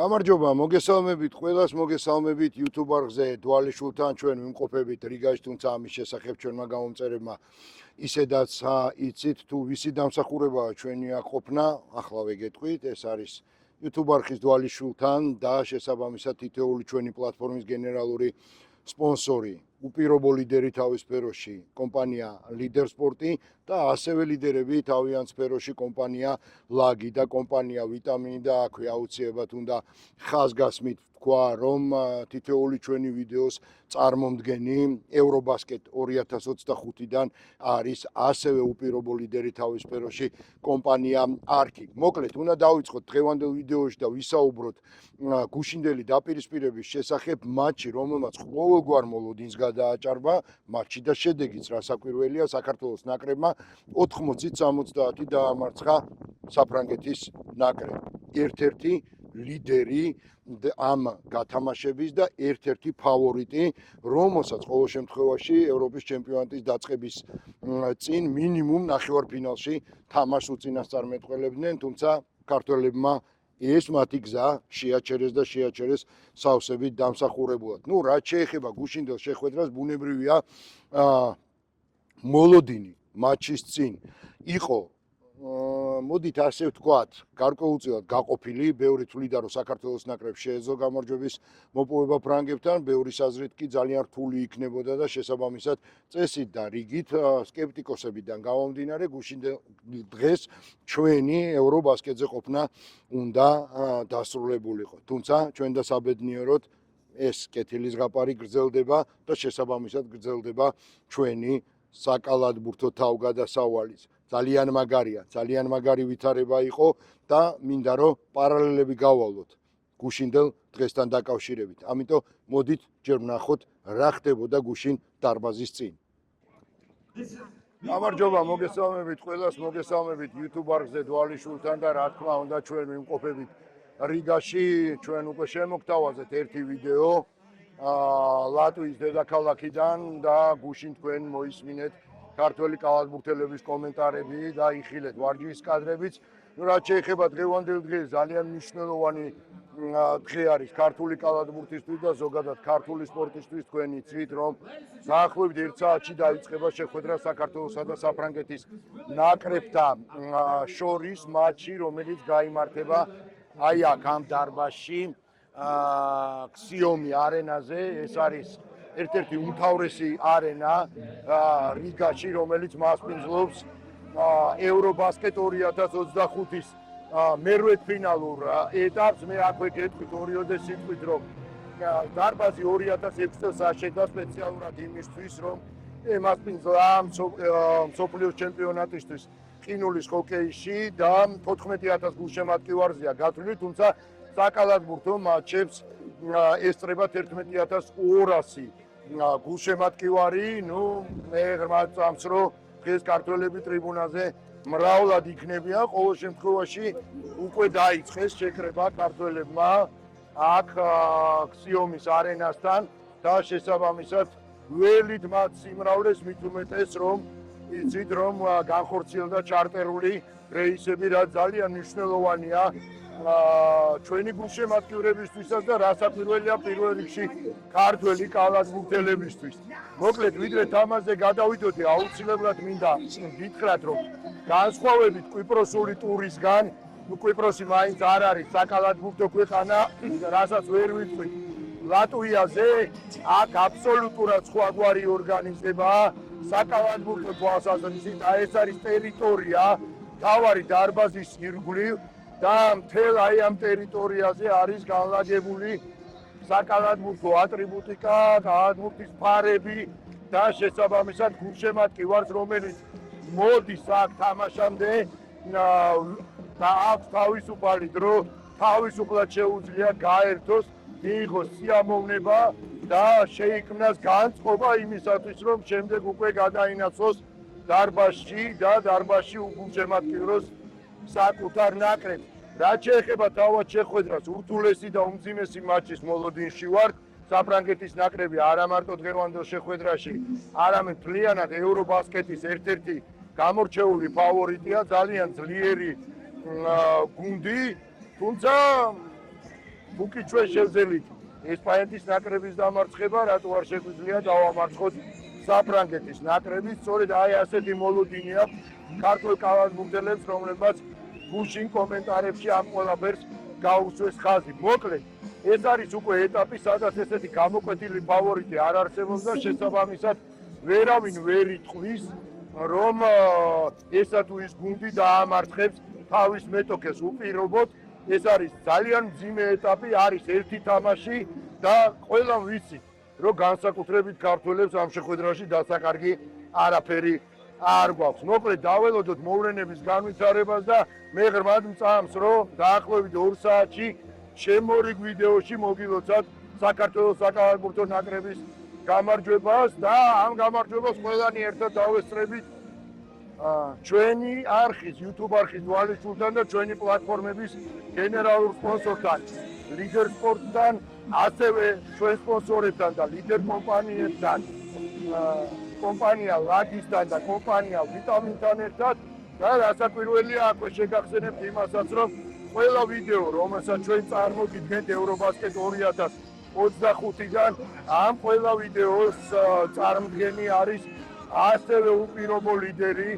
გამარჯობა, მოგესალმებით ყველას, მოგესალმებით YouTube არხზე დვალიშვილთან ჩვენ ვიმყოფებით რიგაში, თუმცა ამის შესახებ ჩვენმა გამომწერებმა ისედაც იცით თუ ვისი დამსახურებაა ჩვენი აქ ყოფნა, ახლა ვეგეთყვით, ეს არის YouTube არხის დვალიშვილთან და შესაბამისად თითოეული ჩვენი პლატფორმის გენერალური სპონსორი, უპირობო ლიდერი თავის სფეროში, კომპანია ლიდერ სპორტი და ასევე ლიდერები თავიანთ სფეროში კომპანია ლაგი და კომპანია ვიტამინი და აქვე აუცილებლად უნდა ხაზგასმით თქვა, რომ თითოეული ჩვენი ვიდეოს წარმომდგენი ევრობასკეტ 2025-დან არის ასევე უპირობო ლიდერი თავის სფეროში კომპანია არქი. მოკლედ, უნდა დავიწყოთ დღევანდელ ვიდეოში და ვისაუბროთ გუშინდელი დაპირისპირების შესახებ მატჩი, რომელმაც ყოველგვარ მოლოდინს გადააჭარბა, მატჩი და შედეგიც რასაკვირველია, საქართველოს ნაკრებმა 80-70 დაამარცხა საფრანგეთის ნაკრებს. ერთ-ერთი ლიდერი ამ გათამაშების და ერთ-ერთი ფავორიტი, რომელსაც ყოველ შემთხვევაში ევროპის ჩემპიონატის დაწყების წინ მინიმუმ ნახევარფინალში თამაშს უწინასწარმეტყველებდნენ, თუმცა ქართველებმა ეს მათი გზა შეაჩერეს სავსებით დამსახურებულად. რაც შეეხება გუშინდელ შეხვედრას, ბუნებრივია მოლოდინი მატჩის წინ იყო მოდით ასე ვთქვათ, გარკვეულწილად გაყოფილი, ბევრი თვლიდა, რომ საქართველოს ნაკრებს შეეძლო გამარჯვების მოპოვება ფრანგებთან, ბევრის აზრით კი ძალიან რთული იქნებოდა და შესაბამისად წესით და რიგით სკეპტიკოსებიდან გამომდინარე, გუშინდელ დღეს ჩვენი ევრობასკეტზე ყოფნა უნდა დასრულებულიყო. თუმცა ჩვენ და საბედნიეროდ ეს კეთილისღაპარი გრძელდება და შესაბამისად გრძელდება ჩვენი საკალათბურთო თავგადასავალიც. ძალიან მაგარი ვითარება იყო და მინდა რომ პარალელები გავალოთ გუშინდელ დღესთან დაკავშირებით. ამიტომ მოდით ჯერ ვნახოთ რა ხდებოდა გუშინ დარბაზის წინ. გამარჯობა, მოგესალმებით ყველას, მოგესალმებით YouTube არხზე დვალიშვილთან და რა თქმა უნდა ჩვენ ვიმყოფებით რიგაში, ჩვენ უკვე შემოგთავაზეთ ერთი ვიდეო ლატვიის დედაქალაქიდან და გუშინ თქვენ მოისმინეთ ქართველი კალათბურთელების კომენტარები და იხილეთ ვარჯიშის კადრებიც. რაც შეეხება დღევანდელ დღეს ძალიან მნიშვნელოვანი დღე არის ქართული კალათბურთისთვის და ზოგადად ქართული სპორტისთვის. თქვენ იცით, რომ დაახლოებით 1 საათში დაიწყება შეხვედრა საქართველოსა და საფრანგეთის ნაკრებთან შორის მატჩი, რომელიც გაიმართება აი აქ ამ დარბაზში, ქსიომი არენაზე. ეს არის ერთ-ერთი უმთავრესი არენა რიგაში, რომელიც მასპინძლობს ევრობასკეტ 2025-ის მერვედფინალურ ეტაპს. მე აქვე გეტყვით ორიოდე სიტყვით, რომ დარბაზი 2006 წელს აშენდა სპეციალურად იმისთვის, რომ ემასპინძლა მსოფლიოს ჩემპიონატისთვის ყინულის ჰოკეიში და 14000 გულშემატკივარზეა გათვლილი, თუმცა საკალათბურთო მატჩებს ესწრება 11200 გულშემატკივარი. მე ღრმად წამს, რომ დღეს ქართველები ტრიბუნაზე მრავლად იქნებიან. ყოველ შემთხვევაში უკვე დაიწყეს შეკრება ქართველებმა აქ ქსიომის არენასთან და შესაბამისად ველით მათ სიმრავლეს, მით უმეტეს, რომ იცით, რომ განხორციელდა ჩარტერული რეისები, რაც ძალიან მნიშვნელოვანია ჩვენი გულშემატკივრებისთვისაც და რასაკვირველია პირველ რიგში ქართველი კალათბურთელებისთვის. მოკლედ, ვიდრე თამაშზე გადავიდოდი, აუცილებლად მინდა გითხრათ, რომ განსხვავებით კვიპროსული ტურისგან, კვიპროსი მაინც არ არის საკალათბურთო ქვეყანა, რასაც ვერ ვიტყვით ლატვიაზე, აქ აბსოლუტურად სხვაგვარი ორგანიზებაა საკალათბურთო თვალსაზრისით. ეს არის ტერიტორია თავარი დარბაზის ირგვლივ და მთელ აი ამ ტერიტორიაზე არის განლაგებული საკალათბურთო ატრიბუტიკა, კალათბურთის ფარები და შესაბამისად გულშემატკივარს, რომელიც მოდის აქ თამაშამდე და აქვს თავისუფალი დრო, თავისუფლად შეუძლია გაერთოს, მიიღოს სიამოვნება და შეიქმნას განწყობა იმისათვის, რომ შემდეგ უკვე გადაინაცვლოს დარბაზში და დარბაზში უგულშემატკივროს საკუთარ ნაკრებს. რაც შეეხება თავად შეხვედრას, ურთულესი და უმძიმესი მატჩის მოლოდინში ვართ. საფრანგეთის ნაკრები არა მარტო დღევანდელ შეხვედრაში, არამედ მთლიანად ევრობასკეტის ერთ-ერთი გამორჩეული ფავორიტია, ძალიან ძლიერი გუნდი, თუმცა თუკი ჩვენ შევძელით ესპანეთის ნაკრების დამარცხება, რატო არ შეგვიძლია დავამარცხოთ საფრანგეთის ნაკრები, სწორედ აი ასეთი მოლოდინი აქვს ქართულ კალათბურთელებს, რომლებმაც გუშინ კომენტარებში ამ ყველაფერს გაუსვეს ხაზი. მოკლედ, ეს არის უკვე ეტაპი, სადაც ესეთი გამოკვეთილი ფავორიტი არ არსებობს და შესაბამისად ვერავინ ვერ იტყვის, რომ ესა თუ ის გუნდი დაამარცხებს თავის მეტოქეს უპირობოდ. ეს არის ძალიან მძიმე ეტაპი, არის ერთი თამაში და ყველამ ვიცით, რომ განსაკუთრებით ქართველებს ამ შეხვედრაში დასაკარგი არაფერი არ გვაქვს. მოკლედ დაველოდოთ მოვლენების განვითარებას და მე ღრმად მწამს, რომ დაახლოებით 2 საათში შემორიგ ვიდეოში მოგილოცავთ საქართველოს საკალათბურთო ნაკრების გამარჯვებას და ამ გამარჯვებას ყველანი ერთად დავესწრებით ჩვენი არხის, YouTube არხის დვალისულთან და ჩვენი პლატფორმების გენერალურ სპონსორთან, ლიდერ სპორტთან, ასევე ჩვენ სპონსორებთან და ლიდერ კომპანიებთან, კომპანია ლაგისთან და კომპანია ვიტამინთან ერთად და რასაკვირველია, აქვე შეგახსენებთ იმასაც, რომ ყველა ვიდეო, რომელსაც ჩვენ წარმოგიდგენთ Eurobasket 2025-დან, ამ ყველა ვიდეოს წარმდგენი არის ასევე უპირობო ლიდერი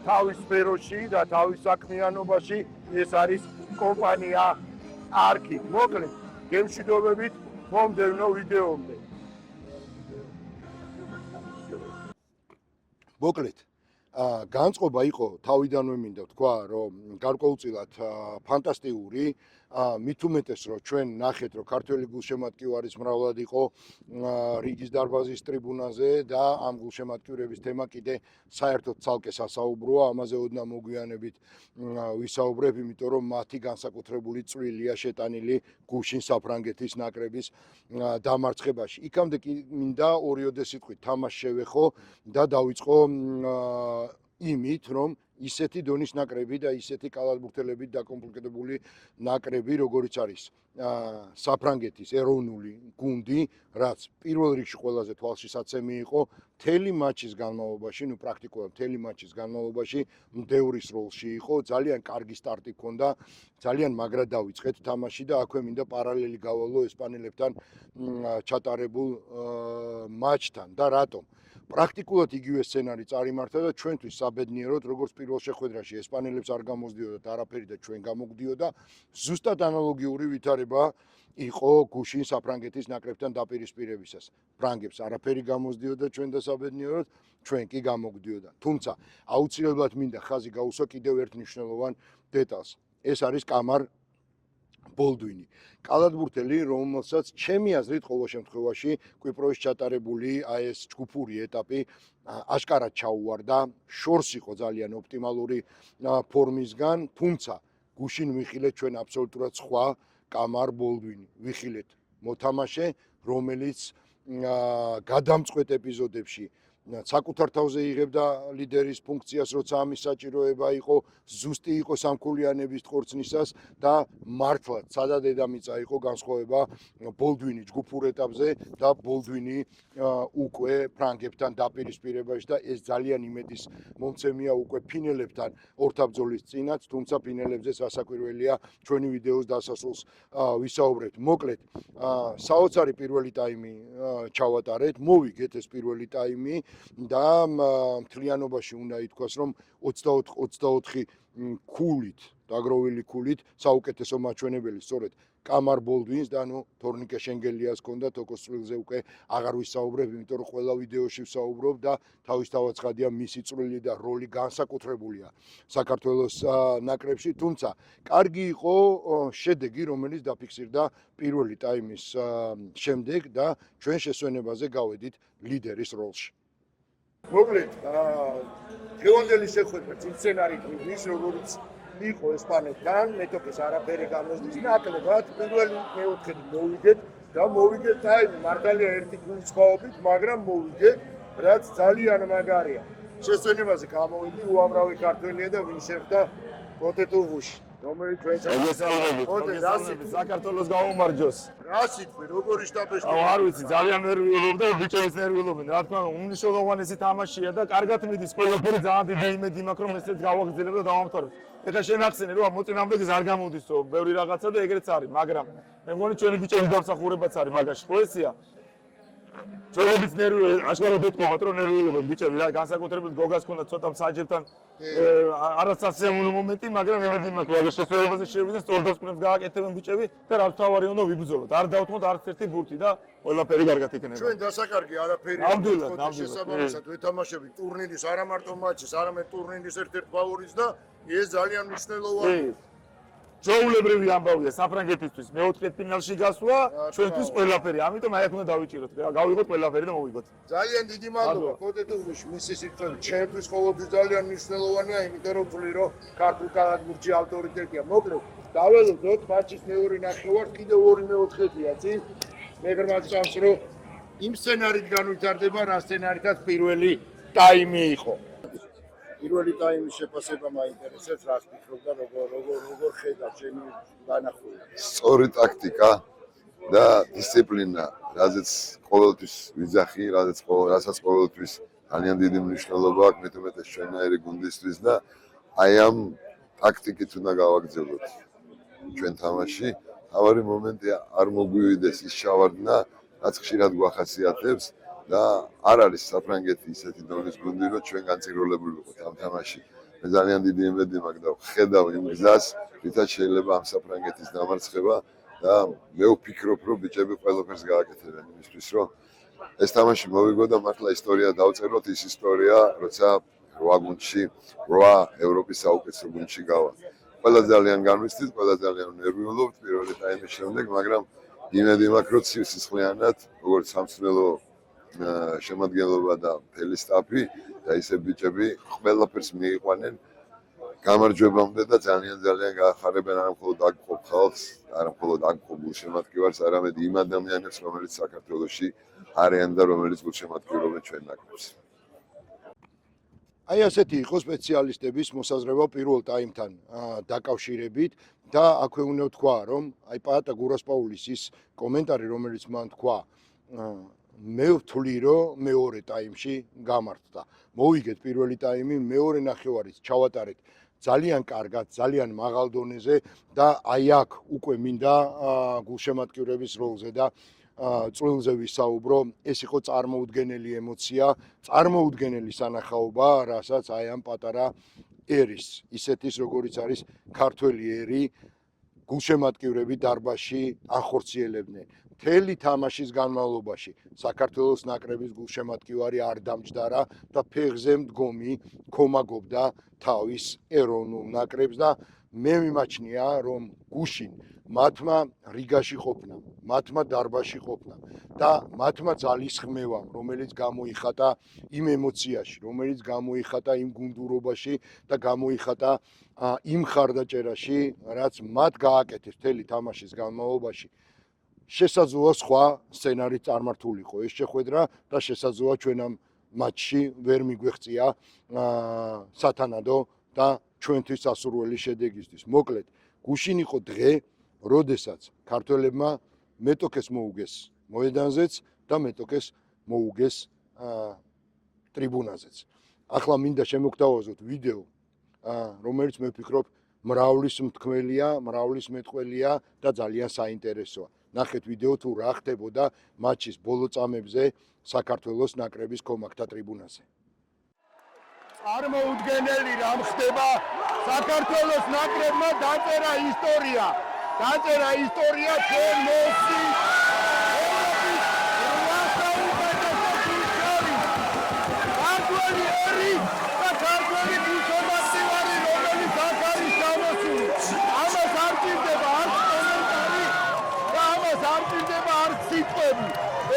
თავის სფეროში და თავის საქმიანობაში, ეს არის კომპანია არქი. მოკლედ, გემშვიდობებით მომდევნო ვიდეომდე. მოკლედ, განწყობა იყო თავიდანვე მინდა ვთქვა, რომ გარკვეულწილად ფანტასტიკური, მით უმეტეს რომ ჩვენ ნახეთ რომ ქართველი გულშემატკივარის მრავლად იყო რიგის დარბაზის ტრიბუნაზე და ამ გულშემატკივრების თემა კიდე საერთოდ ცალკე სასაუბროა, ამაზე ოდნავ მოგვიანებით ვისაუბრებ, იმიტომ რომ მათი განსაკუთრებული წვლილია შეტანილი გუშინ საფრანგეთის ნაკრების დამარცხებაში. იქამდე კი მინდა ორიოდე სიტყვით თამაში შევეხო და დავიწყო იმით, რომ ისეთი დონის ნაკრები და ისეთი კალათბურთელებით დაკომპლექტებული ნაკრები, როგორიც არის საფრანგეთის ეროვნული გუნდი, რაც პირველ რიგში ყველაზე თვალშისაცემი იყო, მთელი მატჩის განმავლობაში, პრაქტიკულად მთელი მატჩის განმავლობაში მდევრის როლში იყო, ძალიან კარგი სტარტი ჰქონდა, ძალიან მაგრად დავიწყეთ თამაში და აქვე მინდა პარალელი გავალო ესპანელებთან ჩატარებულ მატჩთან და რატომ? პრაქტიკულად იგივე სცენარი წარიმართა და ჩვენთვის საბედნიეროდ, როგორც პირველ შეხვედრაში ესპანელებს არ გამოსდიოდათ არაფერი და ჩვენ გამოგდიოდა, ზუსტად ანალოგიური ვითარება იყო გუშინ საფრანგეთის ნაკრებთან დაპირისპირებისას. ფრანგებს არაფერი გამოსდიოდა ჩვენ და საბედნიეროდ, ჩვენ კი გამოგდიოდა. თუმცა, აუცილებლად მინდა ხაზი გაუსვა კიდევ ერთ მნიშვნელოვან დეტალს. ეს არის კამარ ბოლდვინი. კალათბურთელი, რომელსაც ჩემი აზრით ყოველ შემთხვევაში კვიპროსში ჩატარებული აი ეს ჯგუფური ეტაპი აშკარად ჩაუვარდა, შორს იყო ძალიან ოპტიმალური ფორმისგან, თუმცა გუშინ ვიხილეთ ჩვენ აბსოლუტურად სხვა კამარ ბოლდვინი. ვიხილეთ მოთამაშე, რომელიც გადამწყვეტ ეპიზოდებში საკუთარ თავზე იღებდა ლიდერის ფუნქციას, როცა ამის საჭიროება იყო, ზუსტი იყო სამქულიანების ხორცნისას და მართლაც სადა დედამიწა იყო განსხვავება ბოლდვინი ჯგუფურ ეტაპზე და ბოლდვინი უკვე ფრანგებთან დაპირისპირებაში და ეს ძალიან იმედის მომცემია უკვე ფინელებთან ორთაბრძოლის წინაც, თუმცა ფინელებზეც რასაკვირველია ჩვენი ვიდეოს დასასრულს ვისაუბრებთ. მოკლედ, საოცარი პირველი ტაიმი ჩავატარეთ, მოვიგეთ ეს პირველი ტაიმი და მთლიანობაში უნდა ითქვას, რომ 24 ქულით, დაგროვილი ქულით, საუკეთესო მაჩვენებელი სწორედ კამარ ბოლდვინს და თორნიკე შენგელიას ჰქონდა თოკოს წვლილზე უკვე აღარ ვისაუბრებ, იმიტომ რომ ყველა ვიდეოში ვსაუბრობ და თავისთავად ცხადია მისი წვლილი და როლი განსაკუთრებულია საქართველოს ნაკრებში, თუმცა კარგი იყო შედეგი, რომელიც დაფიქსირდა პირველი ტაიმის შემდეგ და ჩვენ შესვენებაზე გავედით ლიდერის როლში. მოკლედ, დღევანდელი შეხვედრა სცენარით მის როგორც იყო ესპანეთთან, მეტოქეს არაფერი გამოსდის ნაკლებად, პირველი მეოთხედი მოვიგეთ და მოვიგეთ ტაიმი მართალია ერთი გულის სხვაობით, მაგრამ მოვიგეთ, რაც ძალიან მაგარია. შესვენებაზე გამოვიდი უამრავი ქართველია და ვინ შეხვდა პოტეტუღუში. რომელიც ჩვენ საქართველოს გაუმარჯოს. რა სიტყვი, როგორი შტაბეში? არ ვიცი, ძალიან ნერვიულობ და ბიჭებს ნერვიულობენ. რა თქმა უნდა, უმნიშვნელოვანესი თამაშია და კარგად მიდის ყველაფერი, ძალიან დიდი იმედი მაქვს, რომ ესეც გავაგრძელებ და დავამთავრებ. ეხლა შენ ახსენე რომ მოწინააღმდეგეს არ გამოდისო ბევრი რაღაცა და ეგრეც არის, მაგრამ მე მგონი ჩვენი ბიჭების დამსახურებაც არის მაგაში. ხო ესია? ჩვენებიც ნერვი აშკარად ეთქვათ რომ ნერვიულობენ ბიჭები რა განსაკუთრებით გოგას ქონდა ცოტა მსაჯებთან არასასიამოვნო მომენტი, მაგრამ იმედი მაქვს რომ შესაძლებელზე შევიდნენ სწორდასკვნებს გააკეთებენ ბიჭები და რაც თავარი უნდა ვიბრძოლოთ. არ დავთმოთ არც ერთი ბურთი და ყველაფერი კარგად იქნება. ჩვენ დასაკარგი არაფერი ნამდვილად, შესაბამისად ვეთამაშებით ტურნირის არა მარტო მატჩის, არამედ ტურნირის ერთ-ერთ ფავორიტს და ეს ძალიან მნიშვნელოვანია. ჯოულებრივი ამბავია საფრანგეთისთვის მეოთხე ფინალში გასვლა ჩვენთვის ყველაფერი. ამიტომ აი აქ უნდა დავიჭიროთ. გავიღოთ ყველაფერი და მოვიგოთ. ძალიან დიდი მადლობა ფოტოთურში მისი სიტყვები. ჩემთვის ყოველთვის ძალიან მნიშვნელოვანია, იმიტომ რომ ვთვლი რომ ქართულ კალათბურთში ავტორიტეტია. მოკლედ, დაველოდოთ მატჩის მეორე ნახევარს კიდევ 2/4-ია წინ. მე გრძნობს რომ იმ სცენარით განვითარდება, რა სცენარითაც პირველი ტაიმი იყო. პირველი ტაიმის შეფასება მაინტერესებს, რას ფიქრობ და როგორ ხედავ ჩემი განახილვა. სწორი ტაქტიკა და დისციპლინა, რაზეც ყოველთვის ვიძახი, რასაც ყოველთვის ძალიან დიდი მნიშვნელობა აქვს მეტ-უმეტეს ჩვენაერი გუნდისთვის და აი ამ ტაქტიკით უნდა გავაგრძელოთ ჩვენ თამაში. თავარი მომენტია არ მოგვივიდეს ის ჩავარდნა, რაც ხშირად გვახასიათებს და არ არის საფრანგეთი ისეთი დონის გუნდი, რომ ჩვენ განწირულებული ვიყოთ ამ თამაში. მე ძალიან დიდი იმედი მაქვს და ხედავ იმ გზას, რითაც შეიძლება ამ საფრანგეთის დამარცხება და მე ვფიქრობ, რომ ბიჭები ყველაფერს გააკეთებენ იმისთვის, რომ ეს თამაში მოვიგო და მართლა ისტორია დავწეროთ, ის ისტორია, როცა 8 გუნდში, 8 ევროპის საუკეთესო გუნდში გავა. ყველა ძალიან განვიცდით, ყველა ძალიან ნერვიულობთ პირველი ტაიმის შემდეგ, მაგრამ იმედი მაქვს, რომ სისხლიანად, როგორც სამწვრილო შემადგენლობა და მთელი სტაფი და ისე ბიჭები ყველაფერს მიიყვანენ გამარჯვებამდე და ძალიან გაახარებენ არა მხოლოდ აგყოფ ხალხს, არა მხოლოდ აგყოფ გულშემატკივარს, არამედ იმ ადამიანებს, რომელიც საქართველოში არიან და რომელიც გულშემატკივრობენ ჩვენ ნაკრებს. აი ასეთი იყო სპეციალისტების მოსაზრება პირველ ტაიმთან დაკავშირებით და აქვე უნდა ვთქვა, რომ აი პაატა გურასპაულის ის კომენტარი, რომელიც მან თქვა, მე ვთვლი, რომ მეორე ტაიმში გამართდა. მოვიგეთ პირველი ტაიმი, მეორე ნახევარიც ჩავატარეთ ძალიან კარგად, ძალიან მაღალ დონეზე და აი აქ უკვე მინდა გულშემატკივრების როლზე და წვრილზე ვისაუბრო, ეს იყო წარმოუდგენელი ემოცია, წარმოუდგენელი სანახაობა, რასაც აი ამ პატარა ერის, ისეთის როგორიც არის ქართველი ერი, გულშემატკივრები დარბაზში ახორციელებდნენ. მთელი თამაშის განმავლობაში საქართველოს ნაკრების გულშემატკივარი არ დამჯდარა და ფეხზე მდგომი ქომაგობდა თავის ეროვნულ ნაკრებს და მე მიმაჩნია, რომ გუშინ მათმა რიგაში ყოფნა, მათმა დარბაზში ყოფნა და მათმა ძალის ხმევამ, რომელიც გამოიხატა იმ ემოციაში, რომელიც გამოიხატა იმ გუნდურობაში და გამოიხატა იმ ხარდაჭერაში, რაც მათ გააკეთეს მთელი თამაშის განმავლობაში. შესაძლოა სხვა სცენარით წარმართულიყო ეს შეხვედრა და შესაძლოა ჩვენ ამ მატჩში ვერ მიგვეღწია სათანადო და ჩვენთვის სასურველი შედეგისთვის. მოკლედ, გუშინ იყო დღე, როდესაც ქართველებმა მეტოქეს მოუგეს მოედანზეც და მეტოქეს მოუგეს ტრიბუნაზეც. ახლა მინდა შემოგთავაზოთ ვიდეო, რომელიც მე ვფიქრობ მრავლის მთქმელია, მრავლის მეტყველია და ძალიან საინტერესოა. ნახეთ ვიდეო თუ რა ხდებოდა მატჩის ბოლო წამებზე საქართველოს ნაკრების კომაკთა ტრიბუნაზე. წარმოუდგენელი რამ ხდება საქართველოს ნაკრებმა დაწერა ისტორია. დაწერა ისტორია ჩვენ მოსი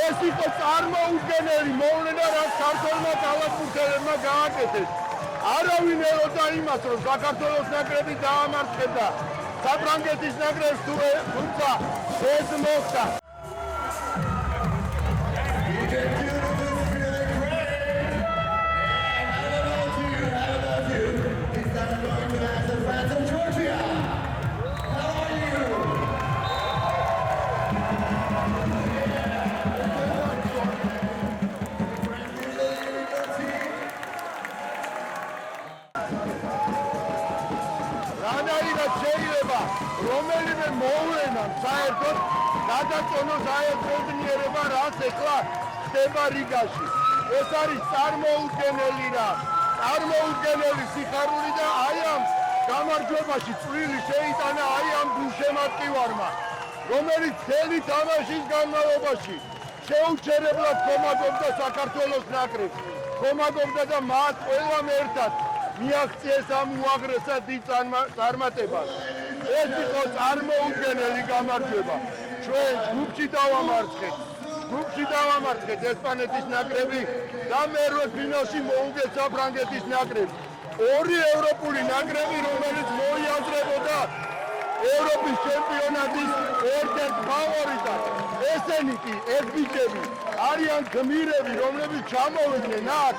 ეს იყო წარმოუდგენელი მოვლენა, რაც ქართველმა კალათბურთელებმა გააკეთეს. არავინ ეროდა იმას, რომ საქართველოს ნაკრები დაამარცხებდა საფრანგეთის ნაკრებს, თუმცა ეს მოხდა. რადგან შეიძლება რომელიმე მოვლენამ საერთოდ გადაწონოს აი ეს ბედნიერება, რაც ეხლა ხდება რიგაში. ეს არის წარმოუდგენელი რა, წარმოუდგენელი სიხარული და აი ამ გამარჯვებაში წვლილი შეიტანა აი ამ გულშემატკივარმა, რომელიც მთელი თამაშის განმავლობაში შეუჩერებლად ხომაგობდა საქართველოს ნაკრებს, ხომაგობდა და მათ ყველამ ერთად მიაღწიეს ამ უაღრესად დიდ წარმატებას. ეს იყო წარმოუდგენელი გამარჯვება. ჩვენ ჯგუფში დავამარცხეთ ესპანეთის ნაკრები და მერვე ფინალში მოუგეს საფრანგეთის ნაკრებს. ორი ევროპული ნაკრები, რომელიც მოიაზრებოდა ევროპის ჩემპიონატის ერთ-ერთ ფავორიტად. ესენი კი ეს ბიჭები არიან გმირები, რომლებიც ჩამოვიდნენ აქ.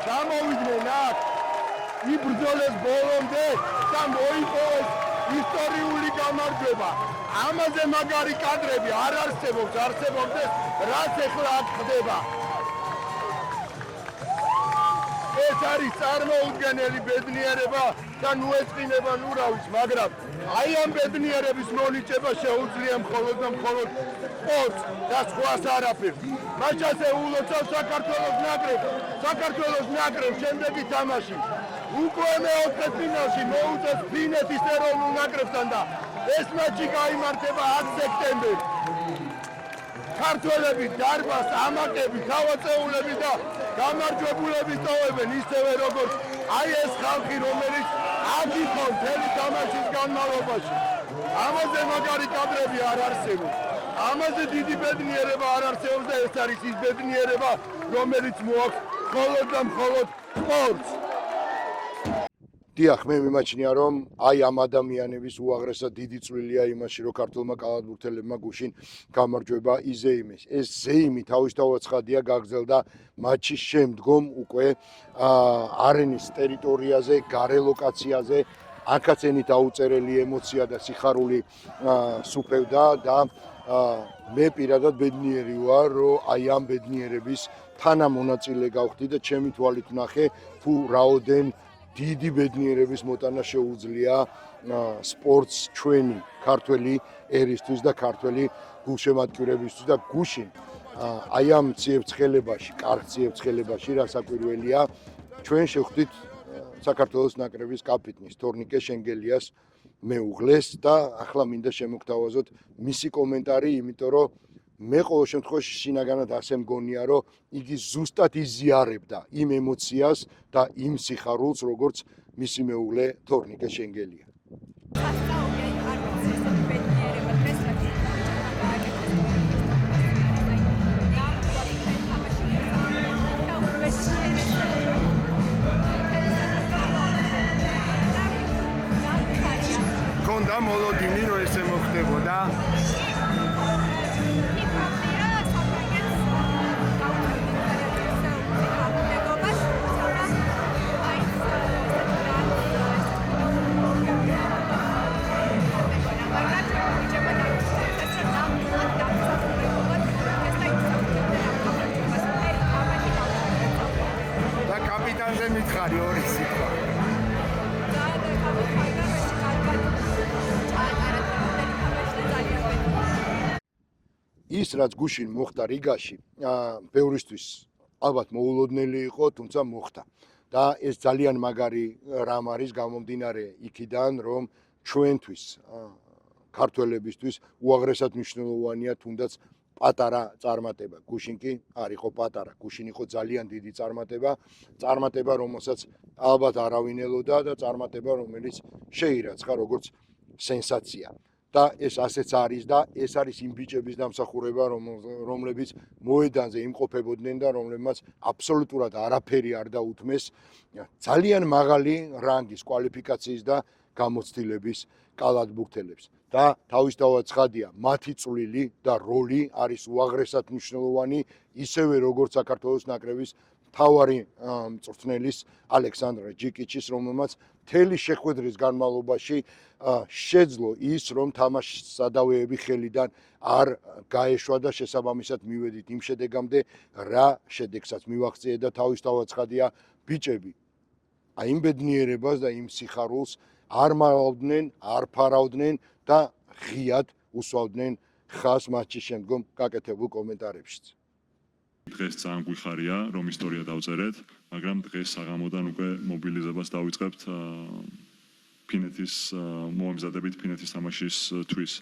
ჩამოვიდნენ აქ, იბრძოლეს ბოლომდე და მოიპოვეს ისტორიული გამარჯვება. ამაზე მაგარი კადრები არ არსებობდეს, რაც ეხლა აქ ხდება. ეს არის წარმოუდგენელი ბედნიერება და ნუ ეწყინება ნუ რა ვიცი, მაგრამ აი ამ ბედნიერების მონიჭება შეუძლია მხოლოდ და მხოლოდ სპორტს და სხვას არაფერს. მათ შეუძლებს საქართველოს ნაკრებს შემდეგი თამაში. უკვე მეოთხე ფინალში მოუწევს ფინეთის ეროვნულ ნაკრებთან და ეს მატჩი გაიმართება 10 სექტემბერს. ქართველები დარბაზს ამაკები, თავაწეულები და გამარჯვებულები ტოვებენ ისევე როგორც აი ეს ხალხი, რომელიც აქ იყო მთელი თამაშის განმავლობაში. ამაზე მაგარი კადრები არ არსებობს. ამაზე დიდი ბედნიერება არ არსებობს და ეს არის ის ბედნიერება, რომელიც მოაქვს მხოლოდ და მხოლოდ სპორტს. დიახ, მე მიმაჩნია, რომ აი ამ ადამიანების უაღრესად დიდი წვლილია იმაში, რომ ქართულმა კალათბურთელებმა გუშინ გამარჯვება იზეიმეს. ეს ზეიმი თავისთავად ცხადია გაგრძელდა მატჩის შემდგომ უკვე არენის ტერიტორიაზე, გარე ლოკაციაზე, აქაცენით აუწერელი ემოცია და სიხარული სუფევდა და მე პირადად ბედნიერი ვარ, რომ აი ამ ბედნიერების თანამონაწილე გავხდი და ჩემი თვალით ვნახე, თუ რაოდენ დიდი ბედნიერების მოტანა შეუძლია სპორტს ჩვენი ქართველი ერისთვის და ქართველი გულშემატკივრებისთვის და გუშინ აი ამ ციებ-ცხელებაში, კარგ ციებ-ცხელებაში რასაკვირველია, ჩვენ შევხვდით საქართველოს ნაკრების კაპიტნის თორნიკე შენგელიას მეუღლეს და ახლა მინდა შემოგთავაზოთ მისი კომენტარი, იმიტომ რომ მე ყოველ შემთხვევაში შინაგანად ასე მგონია, რომ იგი ზუსტად იზიარებდა იმ ემოციას და იმ სიხარულს, როგორც მისი მეუღლე თორნიკე შენგელია. კონდა მოლოდინი რომ ესე მოხდებოდა. და კაპიტანზე მითხარი ორი სიტყვა. ის რაც გუშინ მოხდა რიგაში, ბევრისთვის ალბათ მოულოდნელი იყო, თუმცა მოხდა. და ეს ძალიან მაგარი რამ არის გამომდინარე იქიდან, რომ ჩვენთვის ქართველებისთვის უაღრესად მნიშვნელოვანია თუნდაც პატარა წარმატება. გუშინ კი არ იყო პატარა, გუშინ იყო ძალიან დიდი წარმატება, რომელსაც ალბათ არავინ ელოდა და წარმატება, რომელიც შეირაცხა როგორც სენსაცია. და ეს ასეც არის და ეს არის იმ ბიჭების დამსახურება, რომლებიც მოედანზე იმყოფებოდნენ და რომლებმაც აბსოლუტურად არაფერი არ დაუთმეს ძალიან მაღალი რანგის კვალიფიკაციის და გამოცდილების კალათბურთელებს. და თავისთავად ცხადია, მათი წვლილი და როლი არის უაღრესად მნიშვნელოვანი, ისევე როგორც საქართველოს ნაკრების მთავარი მწვრთნელის ალექსანდრე ჯიკიჩის, რომელმაც მთელი შეხვედრის განმავლობაში შეძლო ის, რომ თამაშის სადავეები ხელიდან არ გაეშვა და შესაბამისად მივედით იმ შედეგამდე, რა შედეგსაც მივახციე და თავისთავად ცხადია, ბიჭები აი იმ ბედნიერებას და იმ სიხარულს არ მალავდნენ, არ ფარავდნენ და ღიად უსვავდნენ ხას მატჩის შემდგომ გაკეთებულ კომენტარებშიც. დღეს ძალიან გვიხარია, რომ ისტორია დავწერეთ, მაგრამ დღეს საღამოდან უკვე მობილიზებას დავიწყებთ ფინეთის მოემზადებით ფინეთის თამაშის თვის.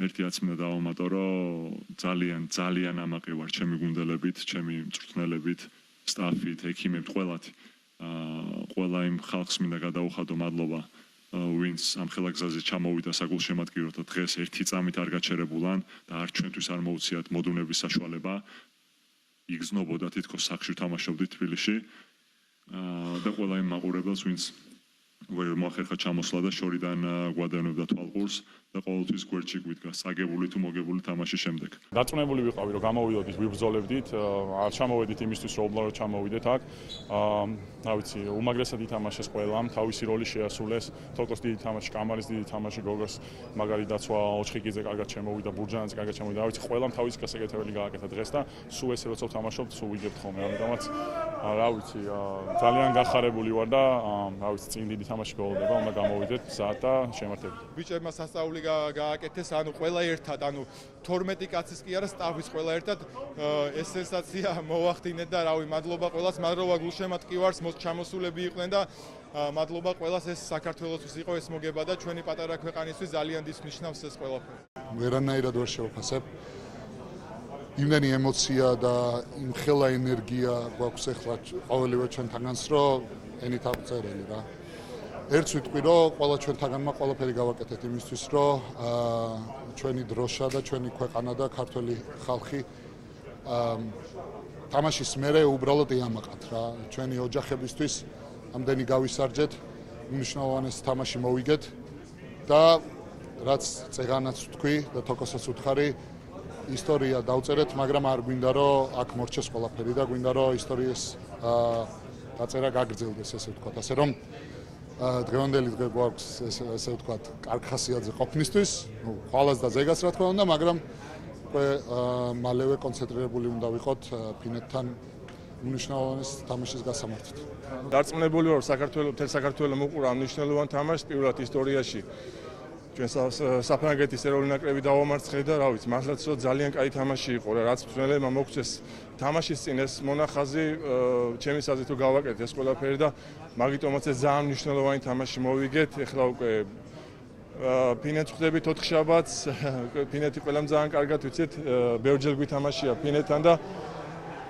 ერთი აცმინა დავამატო, რომ ძალიან ამაყი ვარ ჩემი გუნდელებით, ჩემი მწვრთნელებით, სტაფით, ექიმებით, ყველათი. ყველა იმ ხალხს მინდა გადაუხადო მადლობა, ვინც ამ ხელაგზაზე ჩამოვიდა საგულშემატკივროდ და დღეს ერთი წამით არ გაჩერებულან და არ ჩვენთვის არ მოუციათ მოდუნების საშუალება. იგზნობოდა თითქოს სახში თამაშობდით თბილისში და ყველა იმ მაყურებელს, ვინც ვერ მოახერხა ჩამოსვლა და შორიდან გვადევნებდა თვალყურს და ყოველთვის გვერდში გვიდგა საგებული თუ მოგებული თამაშის შემდეგ. დარწმუნებული ვიყავი, რომ გამოვიდოდით, ვიბრძოლებდით, არ ჩამოვედით იმისთვის, რომ უბრალოდ ჩამოვიდეთ აქ. რა ვიცი, უმაგრესად ითამაშეს ყველამ, თავისი როლი შეასრულეს. თოკოს დიდი თამაში, კამარის დიდი თამაში, გოგოს მაგარი დაცვა, ოჩხიკიძე კარგად შემოვიდა, ბურჯანაძე კარგად შემოვიდა. რა ვიცი, ყველამ თავისი გასაკეთებელი გააკეთა დღეს და სულ ესე როცა ვთამაშობთ, სულ ვიგებთ ხოლმე. ამიტომაც რა ვიცი, ძალიან გახარებული ვარ და რა ვიცი, წინ დიდი თამაში გოლდება, უნდა გამოვიდეთ გზად და შემართებით. ბიჭებმა სასწაული გააკეთეს, ანუ ყველა ერთად, ანუ 12 კაცის კი არა, სტაფის ყველა ერთად ეს სენსაცია მოახდინეთ და რავი, მადლობა ყველას, მადლობა გულშემატკივარს, ჩამოსულები იყვნენ და მადლობა ყველას, ეს საქართველოსთვის იყო ეს მოგება და ჩვენი პატარა ქვეყანისთვის ძალიან დიდ ნიშნავს ეს ყველაფერი. ვერანაირად ვერ შევაფასებ. იმდენი ემოცია და იმ ხელა ენერგია გვაქვს ახლა ყოველივე ჩვენთანაც, რომ ენით აღწერელი რა. ერთს ვიტყვი, რომ ყველა ჩვენთაგანმა ყველაფერი გავაკეთეთ იმისთვის, რომ ჩვენი დროშა და ჩვენი ქვეყანა და ქართველი ხალხი თამაშის მერე უბრალოდ ეამაყათ რა. ჩვენი ოჯახებისთვის ამდენი გავისარჯეთ, უმნიშვნელოვანესი თამაში მოვიგეთ და რაც წეგანაც ვთქვი და თოკოსაც ვთხარი, ისტორია დავწერეთ, მაგრამ არ გვინდა, რომ აქ მორჩეს ყველაფერი და გვინდა, რომ ისტორიის დაწერა გაგრძელდეს, ესე ვთქვათ, ასე რომ დღევანდელი დღე გვაქვს ესე ვთქვათ, კარგ ხასიათზე ყოფნისთვის, ნუ ხვალას და ზეგას რა თქმა უნდა, მაგრამ უკვე მალევე კონცენტრირებული უნდა ვიყოთ ფინეთთან უნიშნავენეს თამაშის გასამართად. დარწმუნებული ვარ, მთელ საქართველოს მოყურა მნიშვნელოვან თამაშს პირველად ისტორიაში. ჩვენ საფრანგეთის ეროვნული ნაკრები დავამარცხეთ და რა ვიცი, მართლაც რომ ძალიან კაი თამაში იყო რა, რაც მწვრთნელებმა მოგწეს თამაშის წინ ეს მონახაზი, ჩემი აზრით რომ გავაკეთეთ ეს ყველაფერი და მაგიტომაც ეს ძალიან მნიშვნელოვანი თამაში მოვიგეთ. ეხლა უკვე ფინეთს ხვდებით 4 შაბათს, ფინეთი ყველამ ძალიან კარგად ვიცით, ბევრჯერ გვითამაშია ფინეთთან და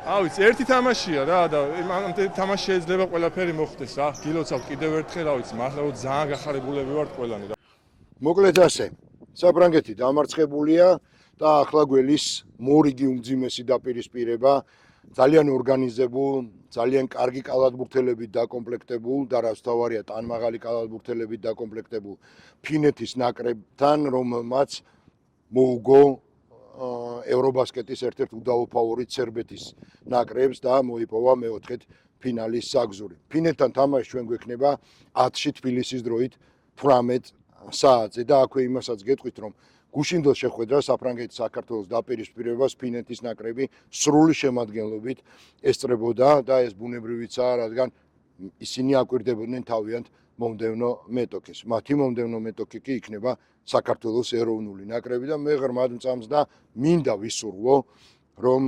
ავიც ერთი თამაშია რა და ამ თამაში შეიძლება ყველაფერი მოხდეს რა. გილოცავთ კიდევ ერთხელ, რა ვიცი, მართლა რომ ძალიან გახარებულები ვართ ყველანი რა. მოკლედ ასე, საფრანგეთი დამარცხებულია და ახლა გველის მორიგი უმძიმესი დაპირისპირება, ძალიან ორგანიზებულ, ძალიან კარგი კალათბურთელებით დაკომპლექტებულ და რაც თავარია, ტანმაღალი კალათბურთელებით დაკომპლექტებულ ფინეთის ნაკრებთან, რომელმაც მოუგო ევრობასკეტის ერთ-ერთ უდავო ფავორიტ სერბეთის ნაკრებს და მოიპოვა მეოთხედ ფინალის საგზური. ფინეთთან თამაში ჩვენ გვექნება 10-ში თბილისის დროით 18 საათზე და აქვე იმასაც გეტყვით, რომ გუშინდელ შეხვედრას საფრანგეთის საქართველოს დაპირისპირებას ფინეთის ნაკრები სრული შემადგენლობით ესწრებოდა და ეს ბუნებრივიცაა, რადგან ისინი აკვირდებოდნენ თავიანთ მომდევნო მეტოქეს. მათი მომდევნო მეტოქი კი იქნება საქართველოს ეროვნული ნაკრები და მე ღრმად მწამს და მინდა ვისურვო, რომ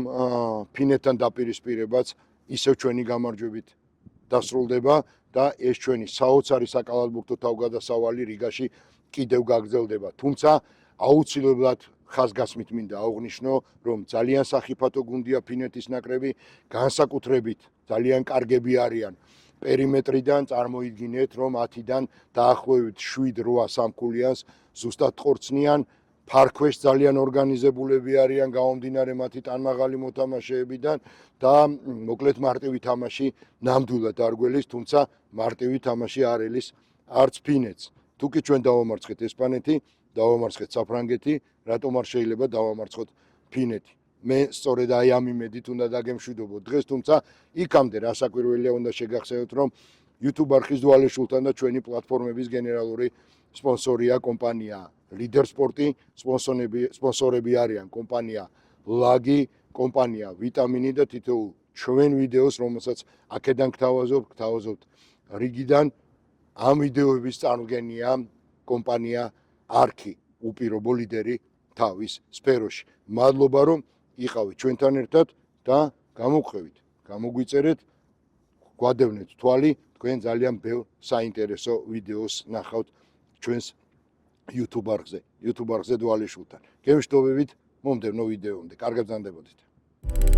ფინეთთან დაპირისპირებაც ისევ ჩვენი გამარჯვებით დასრულდება და ეს ჩვენი საოცარი საკალათბურთო თავგადასავალი რიგაში კიდევ გაგრძელდება. თუმცა აუცილებლად ხაზგასმით მინდა აღვნიშნო, რომ ძალიან სახიფათო გუნდია ფინეთის ნაკრები, განსაკუთრებით ძალიან კარგები არიან. პერიმეტრიდან წარმოიდგინეთ, რომ 10-დან დაახლოებით 7-8 სამქულიანს ზუსტად ხორცნიან, ფარქვეშ ძალიან ორგანიზებულები არიან, გამომდინარე მათი ტანმაღალი მოთამაშეებიდან და მოკლედ მარტივი თამაში ნამდვილად არ გველის, თუმცა მარტივი თამაში არ ელის არც ფინეთს. თუ კი ჩვენ დავამარცხეთ ესპანეთი, დავამარცხეთ საფრანგეთი, რატომ არ შეიძლება დავამარცხოთ ფინეთი? მე სწორედ აი ამ იმედით უნდა დაგემშვიდობო დღეს, თუმცა იქამდე რასაკვირველია უნდა შეგახსენოთ, რომ YouTube არხის დვალეშულთან და ჩვენი პლატფორმების გენერალური სპონსორია კომპანია Leader Sport-ი, სპონსორები არიან კომპანია Lagi, კომპანია Vitamin და თითოეულ ჩვენ ვიდეოს, რომელსაც აქედან გთავაზობთ რიგიდან ამ ვიდეოების წარმოდგენია კომპანია Arki, უპირობო ლიდერი თავის სფეროში. მადლობა რომ იყავით ჩვენთან ერთად და გამოგვხვევით, გამოგვიწერეთ, გვადევნეთ თვალი, თქვენ ძალიან ბევრ საინტერესო ვიდეოს ნახავთ ჩვენს YouTube არხზე დვალეშულთან. გემშვიდობებით მომდევნო ვიდეომდე. კარგად ბრძანდებოდეთ.